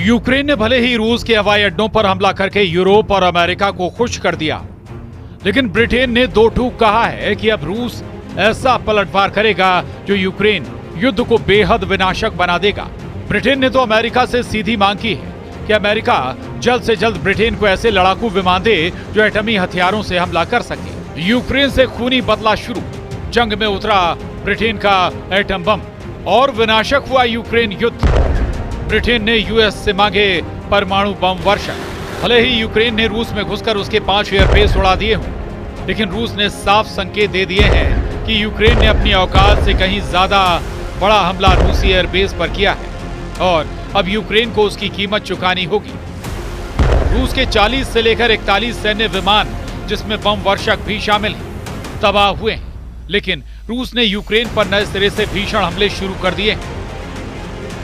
Ukraine ने भले ही रूस के हवाई अड्डों पर हमला करके यूरोप और अमेरिका को खुश कर दिया, लेकिन ब्रिटेन ने दो टूक कहा है कि अब रूस ऐसा पलटवार करेगा जो यूक्रेन युद्ध को बेहद विनाशक बना देगा। ब्रिटेन ने तो अमेरिका से सीधी मांग की है कि अमेरिका जल्द से जल्द ब्रिटेन को ऐसे लड़ाकू विमान दे जो एटमी हथियारों से हमला कर सके। यूक्रेन से खूनी बदला शुरू, जंग में उतरा ब्रिटेन का एटम बम और विनाशक हुआ यूक्रेन युद्ध। ब्रिटेन ने यूएस से मांगे परमाणु बम वर्षा। भले ही यूक्रेन ने रूस में घुसकर उसके 5 एयरबेस उड़ा दिए हों, लेकिन रूस ने साफ संकेत दे दिए हैं कि यूक्रेन ने अपनी औकात से कहीं ज्यादा बड़ा हमला रूसी एयरबेस पर किया है और अब यूक्रेन को उसकी कीमत चुकानी होगी। रूस के 40 से लेकर 41 सैन्य विमान, जिसमें बम वर्षक भी शामिल हैं, तबाह हुए हैं, लेकिन रूस ने यूक्रेन पर नए सिरे से भीषण हमले शुरू कर दिए हैं।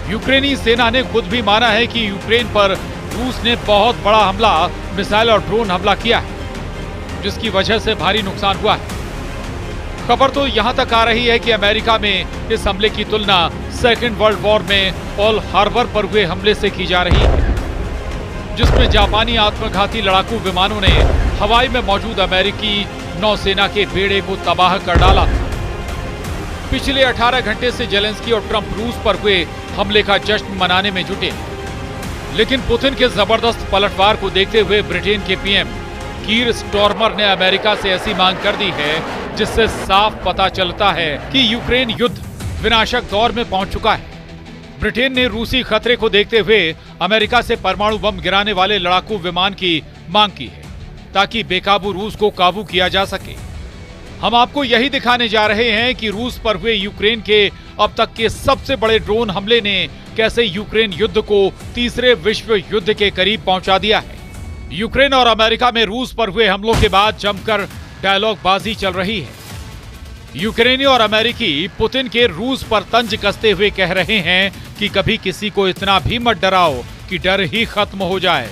यूक्रेनी सेना ने खुद भी माना है कि यूक्रेन पर रूस ने बहुत बड़ा हमला, मिसाइल और ड्रोन हमला किया है, जिसकी वजह से भारी नुकसान हुआ है। खबर तो यहां तक आ रही है कि अमेरिका में इस हमले की तुलना सेकेंड वर्ल्ड वॉर में पर्ल हार्बर पर हुए हमले से की जा रही है, जिसमें जापानी आत्मघाती लड़ाकू विमानों ने हवाई में मौजूद अमेरिकी नौसेना के बेड़े को तबाह कर डाला था। पिछले 18 घंटे से जेलेंस्की और ट्रंप रूस पर हुए हमले का जश्न मनाने में जुटे, लेकिन पुतिन के जबरदस्त पलटवार को देखते हुए ब्रिटेन के पीएम कीर स्टॉर्मर ने अमेरिका से ऐसी मांग कर दी है जिससे साफ पता चलता है कि यूक्रेन युद्ध विनाशक दौर में पहुंच चुका है। ब्रिटेन ने रूसी खतरे को देखते हुए अमेरिका से परमाणु बम गिराने वाले लड़ाकू विमान की मांग की है, ताकि बेकाबू रूस को काबू किया जा सके। हम आपको यही दिखाने जा रहे हैं कि रूस पर हुए यूक्रेन के अब तक के सबसे बड़े ड्रोन हमले ने कैसे यूक्रेन युद्ध को तीसरे विश्व युद्ध के करीब पहुंचा दिया है। यूक्रेन और अमेरिका में रूस पर हुए हमलों के बाद जमकर डायलॉग बाजी चल रही है। यूक्रेनी और अमेरिकी पुतिन के रूस पर तंज कसते हुए कह रहे हैं कि कभी किसी को इतना भी मत डराओ कि डर ही खत्म हो जाए।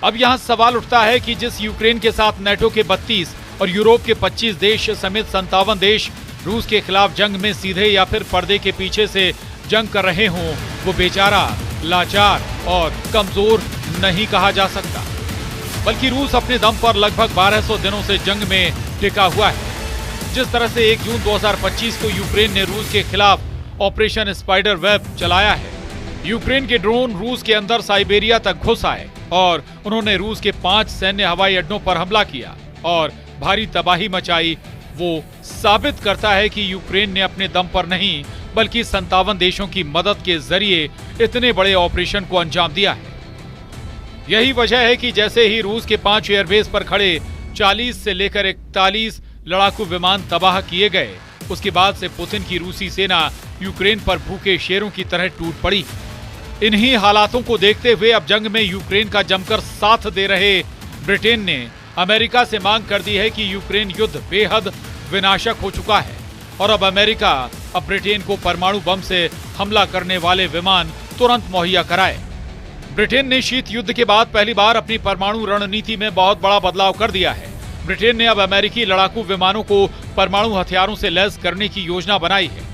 अब यहां सवाल उठता है कि जिस यूक्रेन के साथ नेटो के 32 और यूरोप के 25 देश समेत 57 देश रूस के खिलाफ जंग में सीधे या फिर पर्दे के पीछे से जंग कर रहे हों, वो बेचारा, लाचार और कमजोर नहीं कहा जा सकता, बल्कि रूस अपने दम पर लगभग 1200 दिनों से जंग में टिका हुआ है। जिस तरह से 1 जून 2025 को यूक्रेन ने रूस के खिलाफ ऑपरेशन स्पाइडर वेब चलाया है, यूक्रेन के ड्रोन रूस के अंदर साइबेरिया तक घुस आए और उन्होंने रूस के 5 सैन्य हवाई अड्डों पर हमला किया और भारी तबाही मचाई, वो साबित करता है कि यूक्रेन ने अपने दम पर नहीं बल्कि 57 देशों की मदद के जरिए इतने बड़े ऑपरेशन को अंजाम दिया है। यही वजह है कि जैसे ही रूस के 5 एयरबेस पर खड़े 40 से लेकर 41 लड़ाकू विमान तबाह किए गए, उसके बाद से पुतिन की रूसी सेना यूक्रेन पर भूखे शेरों की तरह टूट पड़ी। इन्हीं हालातों को देखते हुए अब जंग में यूक्रेन का जमकर साथ दे रहे ब्रिटेन ने अमेरिका से मांग कर दी है कि यूक्रेन युद्ध बेहद विनाशक हो चुका है और अब अमेरिका अब ब्रिटेन को परमाणु बम से हमला करने वाले विमान तुरंत मुहैया कराए। ब्रिटेन ने शीत युद्ध के बाद पहली बार अपनी परमाणु रणनीति में बहुत बड़ा बदलाव कर दिया है। ब्रिटेन ने अब अमेरिकी लड़ाकू विमानों को परमाणु हथियारों से लैस करने की योजना बनाई है।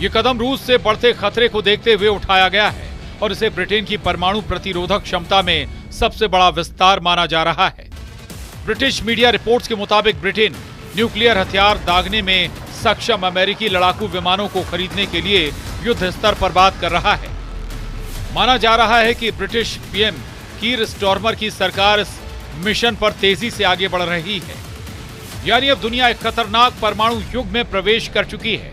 ये कदम रूस से बढ़ते खतरे को देखते हुए उठाया गया है और इसे ब्रिटेन की परमाणु प्रतिरोधक क्षमता में सबसे बड़ा विस्तार माना जा रहा है। ब्रिटिश मीडिया रिपोर्ट्स के मुताबिक ब्रिटेन न्यूक्लियर हथियार दागने में सक्षम अमेरिकी लड़ाकू विमानों को खरीदने के लिए युद्ध स्तर पर बात कर रहा है। माना जा रहा है कि ब्रिटिश पीएम कीर स्टॉर्मर की सरकार इस मिशन पर तेजी से आगे बढ़ रही है, यानी अब दुनिया एक खतरनाक परमाणु युग में प्रवेश कर चुकी है।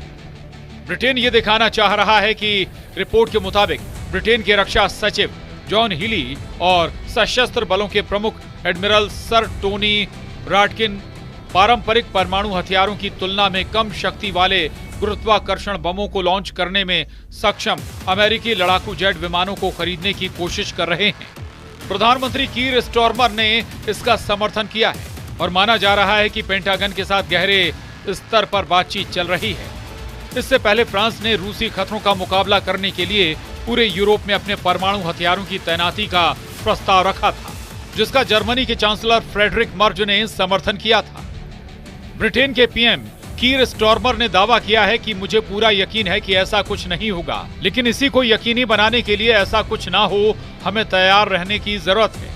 ब्रिटेन ये दिखाना चाह रहा है कि रिपोर्ट के मुताबिक ब्रिटेन के रक्षा सचिव जॉन हीली और सशस्त्र बलों के प्रमुख एडमिरल सर टोनी राटकिन पारंपरिक परमाणु हथियारों की तुलना में कम शक्ति वाले गुरुत्वाकर्षण बमों को लॉन्च करने में सक्षम अमेरिकी लड़ाकू जेट विमानों को खरीदने की कोशिश कर रहे हैं। प्रधानमंत्री कीर स्टॉर्मर ने इसका समर्थन किया है और माना जा रहा है कि पेंटागन के साथ गहरे स्तर पर बातचीत चल रही है। इससे पहले फ्रांस ने रूसी खतरों का मुकाबला करने के लिए पूरे यूरोप में अपने परमाणु हथियारों की तैनाती का प्रस्ताव रखा था, जिसका जर्मनी के चांसलर फ्रेडरिक मर्ज ने समर्थन किया था। ब्रिटेन के पीएम कीर स्टॉर्मर ने दावा किया है कि मुझे पूरा यकीन है कि ऐसा कुछ नहीं होगा, लेकिन इसी को यकीनी बनाने के लिए ऐसा कुछ ना हो हमें तैयार रहने की जरूरत है।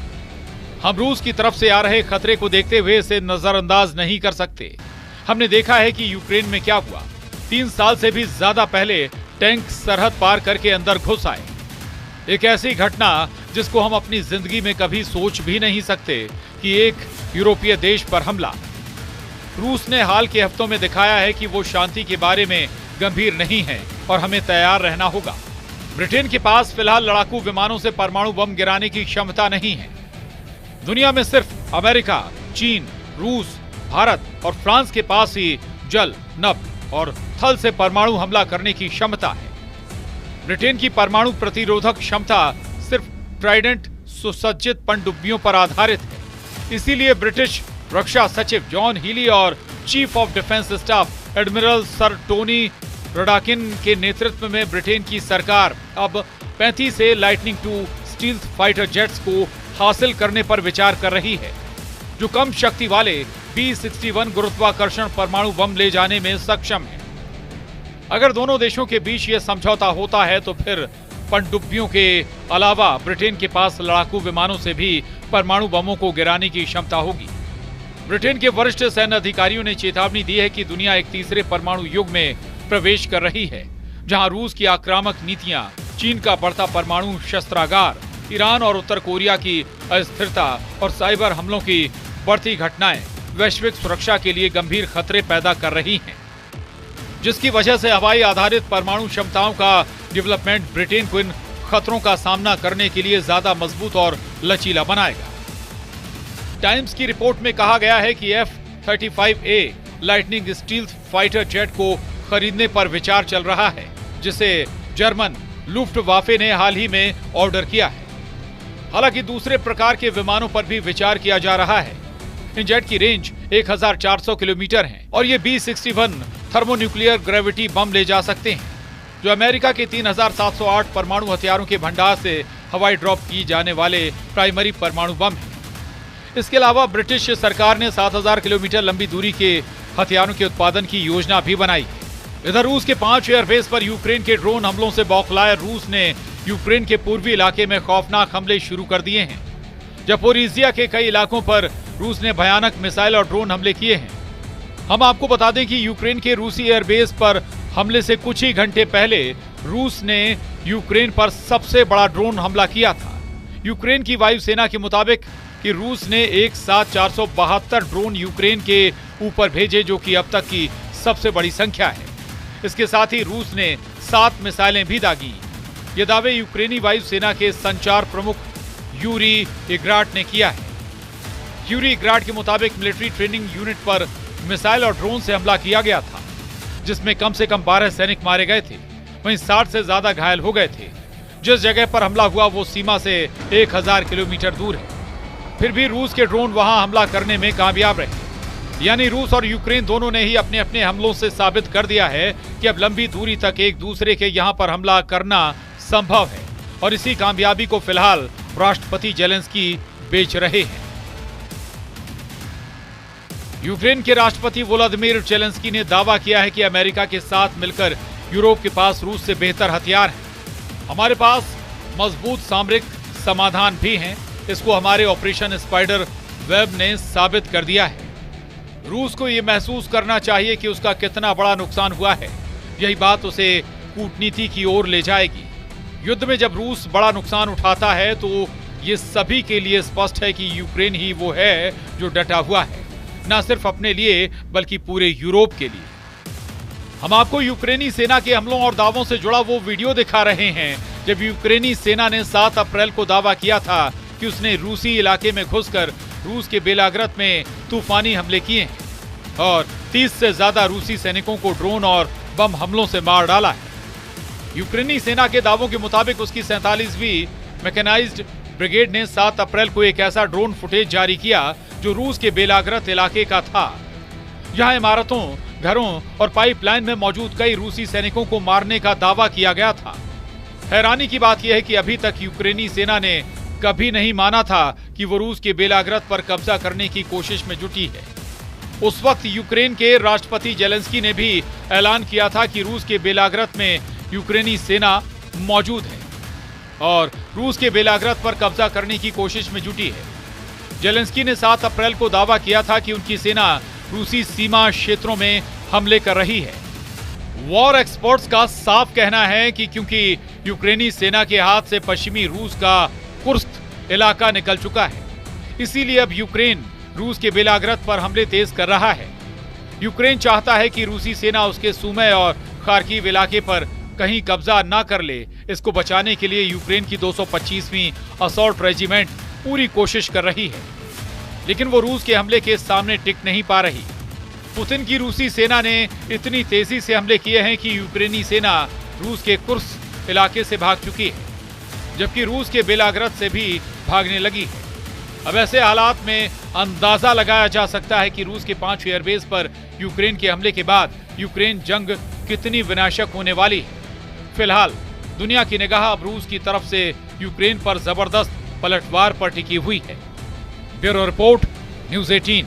हम रूस की तरफ से आ रहे खतरे को देखते हुए इसे नजरअंदाज नहीं कर सकते। हमने देखा है कि यूक्रेन में क्या हुआ। 3 साल से भी ज्यादा पहले टैंक सरहद पार करके अंदर घुस आए। एक ऐसी घटना जिसको हम अपनी जिंदगी में कभी सोच भी नहीं सकते कि एक यूरोपीय देश पर हमला। रूस ने हाल के हफ्तों में दिखाया है कि वो शांति के बारे में गंभीर नहीं है और हमें तैयार रहना होगा। ब्रिटेन के पास फिलहाल लड़ाकू विमानों से परमाणु बम गिराने की क्षमता नहीं है। दुनिया में सिर्फ अमेरिका, चीन, रूस, भारत और फ्रांस के पास ही जल, नभ और थल से परमाणु हमला करने की क्षमता है। ब्रिटेन की परमाणु प्रतिरोधक क्षमता सिर्फ ट्राइडेंट सुसज्जित पनडुब्बियों पर आधारित है। इसीलिए ब्रिटिश रक्षा सचिव जॉन हीली और chief of defence staff admiral sir Tony Radakin के नेतृत्व में ब्रिटेन की सरकार अब 35 से लाइटनिंग 2 स्टील्थ फाइटर जेट्स को हासिल करने पर विचार कर रही है, जो कम शक्ति वाले B-61 गुरुत्वाकर्षण परमाणु बम ले जाने में सक्षम है। अगर दोनों देशों के बीच यह समझौता होता है तो फिर पनडुब्बियों के अलावा ब्रिटेन के पास लड़ाकू विमानों से भी परमाणु बमों को गिराने की क्षमता होगी। ब्रिटेन के वरिष्ठ सैन्य अधिकारियों ने चेतावनी दी है कि दुनिया एक तीसरे परमाणु युग में प्रवेश कर रही है, जहां रूस की आक्रामक नीतियां, चीन का बढ़ता परमाणु शस्त्रागार, ईरान और उत्तर कोरिया की अस्थिरता और साइबर हमलों की बढ़ती घटनाएं वैश्विक सुरक्षा के लिए गंभीर खतरे पैदा कर रही हैं, जिसकी वजह से हवाई आधारित परमाणु क्षमताओं का डेवलपमेंट ब्रिटेन को इन खतरों का सामना करने के लिए ज्यादा मजबूत और लचीला बनाएगा। टाइम्स की रिपोर्ट में कहा गया है कि F-35A lightning stealth fighter jet को खरीदने पर विचार चल रहा है, जिसे जर्मन लुफ्टवाफे ने हाल ही में ऑर्डर किया है। हालांकि दूसरे प्रकार के विमानों पर भी विचार किया जा रहा है। इन जेट की रेंज 1400 किलोमीटर है और ये B-61 थर्मोन्यूक्लियर ग्रेविटी बम ले जा सकते हैं, जो अमेरिका के 3708 परमाणु हथियारों के भंडार से हवाई ड्रॉप की जाने वाले प्राइमरी परमाणु बम है। इसके अलावा ब्रिटिश सरकार ने 7000 किलोमीटर लंबी दूरी के हथियारों के उत्पादन की योजना भी बनाई है। इधर रूस के 5 एयरबेस पर यूक्रेन के ड्रोन हमलों से बौखलाए रूस ने यूक्रेन के पूर्वी इलाके में खौफनाक हमले शुरू कर दिए हैं। ज़पोरिज़िया के कई इलाकों पर रूस ने भयानक मिसाइल और ड्रोन हमले किए हैं। हम आपको बता दें कि यूक्रेन के रूसी एयरबेस पर हमले से कुछ ही घंटे पहले रूस ने यूक्रेन पर सबसे बड़ा ड्रोन हमला किया था। यूक्रेन की वायुसेना के मुताबिक कि रूस ने एक साथ 472 ड्रोन यूक्रेन के ऊपर भेजे, जो कि अब तक की सबसे बड़ी संख्या है। इसके साथ ही रूस ने 7 मिसाइलें भी दागी। ये दावे यूक्रेनी वायुसेना के संचार प्रमुख यूरी इग्राट ने किया है। यूरी इग्राट के मुताबिक मिलिट्री ट्रेनिंग यूनिट पर मिसाइल और ड्रोन से हमला किया गया था, जिसमें कम से कम 12 सैनिक मारे गए थे, वहीं 60 से ज्यादा घायल हो गए थे। जिस जगह पर हमला हुआ वो सीमा से 1000 किलोमीटर दूर है। फिर भी रूस के ड्रोन वहां हमला करने में कामयाब रहे। यानी रूस और यूक्रेन दोनों ने ही अपने अपने हमलों से साबित कर दिया है कि अब लंबी दूरी तक एक दूसरे के यहां पर हमला करना संभव है, और इसी कामयाबी को फिलहाल राष्ट्रपति जेलेंस्की बेच रहे हैं। यूक्रेन के राष्ट्रपति वोलोदिमीर जेलेंस्की ने दावा किया है कि अमेरिका के साथ मिलकर यूरोप के पास रूस से बेहतर हथियार हैं। हमारे पास मजबूत सामरिक समाधान भी हैं। इसको हमारे ऑपरेशन स्पाइडर वेब ने साबित कर दिया है। रूस को यह महसूस करना चाहिए कि उसका कितना बड़ा नुकसान हुआ है। यही बात उसे कूटनीति की ओर ले जाएगी। युद्ध में जब रूस बड़ा नुकसान उठाता है तो ये सभी के लिए स्पष्ट है कि यूक्रेन ही वो है जो डटा हुआ है, न सिर्फ अपने लिए बल्कि पूरे यूरोप के लिए। हम आपको यूक्रेनी सेना के हमलों और दावों से जुड़ा वो वीडियो दिखा रहे हैं जब यूक्रेनी सेना ने 7 अप्रैल को दावा किया था कि उसने रूसी इलाके में घुसकर रूस के बेलाग्रद में तूफानी हमले किए हैं और 30 से ज्यादा रूसी सैनिकों को ड्रोन और बम हमलों से मार डाला है। यूक्रेनी सेना के दावों के मुताबिक उसकी 47वीं मैकेनाइज्ड ब्रिगेड ने 7 अप्रैल को एक ऐसा ड्रोन फुटेज जारी किया जो रूस के बेलाग्रद इलाके का था। यहाँ इमारतों, घरों और पाइपलाइन में मौजूद कई रूसी सैनिकों को मारने का दावा किया गया था। हैरानी की बात यह है कि अभी तक यूक्रेनी सेना ने कभी नहीं माना था कि वो रूस के बेलाग्रद पर कब्जा करने की कोशिश में जुटी है। उस वक्त यूक्रेन के राष्ट्रपति जेलेंस्की ने भी ऐलान किया था कि रूस के बेलाग्रद में यूक्रेनी सेना मौजूद है। और रूस के बेलाग्रद पर कब्जा करने की कोशिश में जुटी है। जेलेंस्की ने 7 अप्रैल को दावा किया था कि उनकी सेना रूसी सीमा क्षेत्रों में हमले कर रही है। वॉर एक्सपर्ट्स का साफ कहना है कि क्योंकि यूक्रेनी सेना के हाथ से पश्चिमी रूस का कुर्स्क इलाका निकल चुका है, इसीलिए अब यूक्रेन रूस के बेलाग्रद पर हमले तेज कर रहा है। यूक्रेन चाहता है कि रूसी सेना उसके सुमे और खार्किव इलाके पर कहीं कब्जा ना कर ले। इसको बचाने के लिए यूक्रेन की 225वीं असॉल्ट रेजिमेंट पूरी कोशिश कर रही है, लेकिन वो रूस के हमले के सामने टिक नहीं पा रही। पुतिन की रूसी सेना ने इतनी तेजी से हमले किए हैं कि यूक्रेनी सेना रूस के कुर्स्क इलाके से भाग चुकी है, जबकि रूस के बेलाग्रद से भी भागने लगी है। अब ऐसे हालात में अंदाजा लगाया जा सकता है कि रूस के 5 एयरबेस पर यूक्रेन के हमले के बाद यूक्रेन जंग कितनी विनाशक होने वाली है। फिलहाल दुनिया की निगाह अब रूस की तरफ से यूक्रेन पर जबरदस्त पलटवार पर टिकी हुई है। Bureau report, news 18।